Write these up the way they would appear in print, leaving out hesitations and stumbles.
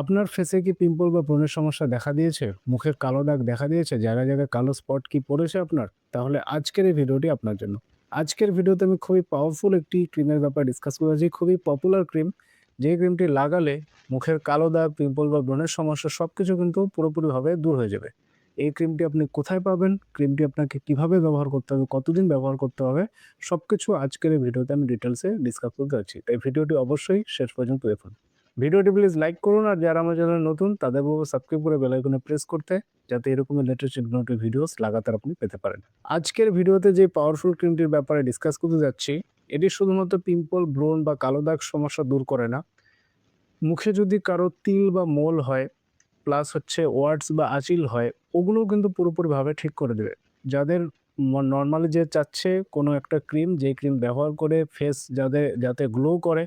আপনার ফেসে কি পিম্পল বা ব্রণের সমস্যা দেখা দিয়েছে? মুখের কালো দাগ দেখা দিয়েছে? জায়গায়, জায়গায় কালো স্পট কি পড়েছে আপনার? তাহলে আজকের এই ভিডিওটি আপনার জন্য। আজকের ভিডিওতে আমি খুবই পাওয়ারফুল একটি ক্রিমের ব্যাপারে ডিসকাস করেছি। খুবই পপুলার ক্রিম। যে ক্রিমটি লাগালে মুখের কালো দাগ, পিম্পল বা ব্রণের সমস্যা সবকিছু কিন্তু পুরোপুরিভাবে দূর হয়ে যাবে। এই ক্রিমটি আপনি কোথায় পাবেন? ক্রিমটি আপনাকে কিভাবে ব্যবহার করতে হবে? কতদিন ব্যবহার করতে হবে? সবকিছু আজকের এই ভিডিওতে আমি ডিটেইলসে ডিসকাস করতে যাচ্ছি। তাই ভিডিওটি অবশ্যই শেষ পর্যন্ত দেখুন। ভিডিওটি প্লিজ লাইক করুন আর যারা আমার চ্যানেলে নতুন তাদের বলবো সাবস্ক্রাইব করে বেল আইকনে প্রেস করতে, যাতে এরকমের লেটেস্ট ইনফরমেটিভ ভিডিওস লাগাতার আপনি পেতে পারেন। আজকের ভিডিওতে যে পাওয়ারফুল ক্রিমটির ব্যাপারে ডিসকাস করতে যাচ্ছি, এটি শুধুমাত্র পিম্পল, ব্রণ বা কালো দাগ সমস্যা দূর করে না। মুখে যদি কারো তিল বা মোল হয়, প্লাস হচ্ছে ওয়ার্ডস বা আঁচিল হয়, ওগুলোও কিন্তু পুরোপুরিভাবে ঠিক করে দেবে। যাদের নরমালি যে চাচ্ছে কোনো একটা ক্রিম, যেই ক্রিম ব্যবহার করে ফেস যাতে গ্লো করে,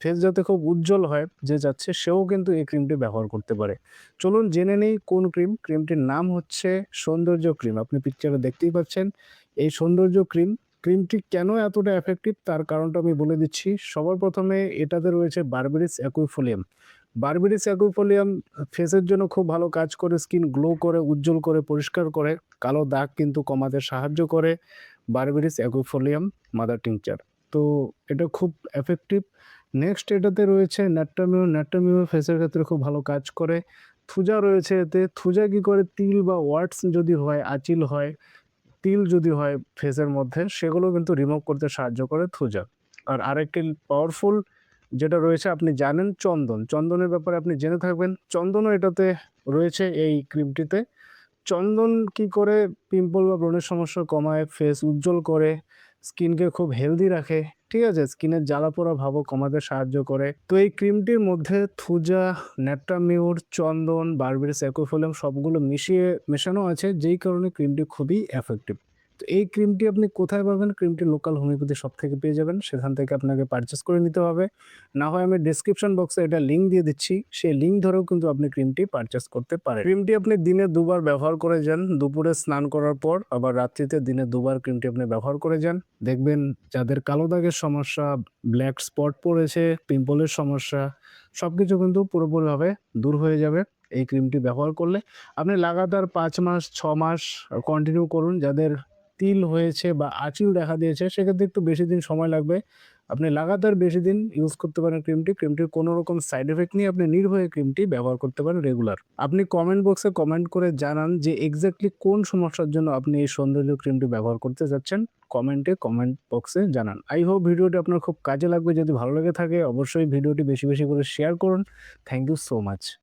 ফেস যাতে খুব উজ্জ্বল হয়, যে চাচ্ছে সেও কিন্তু এই ক্রিমটি ব্যবহার করতে পারে। চলুন জেনে নেই কোন ক্রিম। ক্রিমটির নাম হচ্ছে সৌন্দর্য ক্রিম। আপনি পিকচারে দেখতেই পাচ্ছেন এই সৌন্দর্য ক্রিম। ক্রিমটি কেন এতটা এফেক্টিভ তার কারণটা আমি বলে দিচ্ছি। সবার প্রথমে এটাতে রয়েছে বারবেরিস অ্যাকুইফোলিয়াম। বারবেরিস অ্যাকুইফোলিয়াম ফেসের জন্য খুব ভালো কাজ করে, স্কিন গ্লো করে, উজ্জ্বল করে, পরিষ্কার করে, কালো দাগ কিন্তু কমাতে সাহায্য করে বারবেরিস অ্যাকুইফোলিয়াম মাদার টিংচার। তো এটা খুব এফেক্টিভ। নেক্সট এটাতে রয়েছে ন্যাট্টামিও। ন্যাট্টামিও ফেসের ক্ষেত্রে খুব ভালো কাজ করে। থুজা রয়েছে এতে। থুজা কি করে? তিল বা ওয়ার্টস যদি হয়, আঁচিল হয়, তিল যদি হয় ফেসের মধ্যে, সেগুলো কিন্তু রিমুভ করতে সাহায্য করে থুজা। আর আরেকটি পাওয়ারফুল যেটা রয়েছে আপনি জানেন, চন্দন। চন্দনের ব্যাপারে আপনি জেনে থাকবেন। চন্দনও এটাতে রয়েছে এই ক্রিমটিতে। চন্দন কি করে? পিম্পল বা ব্রণের সমস্যা কমায়, ফেস উজ্জ্বল করে, স্কিনকে খুব হেলদি রাখে। ঠিক আছে? স্কিনের জ্বালা-পোড়া ভাবও কমাতে সাহায্য করে। তো এই ক্রিমটির মধ্যে থুজা, ন্যাট্টামিউর, চন্দন, বারবেরিস অ্যাকুইফোলিয়াম সবগুলো মেশানো আছে, যেই কারণে ক্রিমটি খুবই এফেক্টিভ। তো এই ক্রিমটি আপনি কোথায় পাবেন? ক্রিমটি লোকাল হোমিওপ্যাথি শপ থেকে পেয়ে যাবেন। সেখান থেকে আপনাকে পারচেজ করে নিতে হবে। না হয় আমি ডেসক্রিপশন বক্সে এটা লিঙ্ক দিয়ে দিচ্ছি। সেই লিঙ্ক ধরেও কিন্তু আপনি ক্রিমটি পারচেজ করতে পারেন। ক্রিমটি আপনি দিনে ২ বার ব্যবহার করে যান। দুপুরে স্নান করার পর, আবার রাত্রিতে দিনে ২ বার ক্রিমটি আপনি ব্যবহার করে যান। দেখবেন যাদের কালো দাগের সমস্যা, ব্লাক স্পট পড়েছে, পিম্পলের সমস্যা সবকিছু কিন্তু পুরোপুরিভাবে দূর হয়ে যাবে এই ক্রিমটি ব্যবহার করলে। আপনি লাগাতার ৫ মাস, ৬ মাস কন্টিনিউ করুন। যাদের তিল হয়েছে বা আঁচিল দেখা দিয়েছে সেক্ষেত্রে একটু বেশি দিন সময় লাগবে। আপনি লাগাতার বেশি দিন ইউজ করতে পারেন ক্রিমটি। ক্রিমটির কোনো রকম সাইড ইফেক্ট নেই। আপনি নির্ভয়ে ক্রিমটি ব্যবহার করতে পারেন রেগুলার। আপনি কমেন্ট বক্সে কমেন্ট করে জানান যে এক্সাক্টলি কোন সমস্যার জন্য আপনি এই সৌন্দর্য ক্রিমটি ব্যবহার করতে চাচ্ছেন। কমেন্ট বক্সে জানান। আই হোপ ভিডিওটি আপনার খুব কাজে লাগবে। যদি ভালো লেগে থাকে অবশ্যই ভিডিওটি বেশি, বেশি করে শেয়ার করুন। Thank you so much.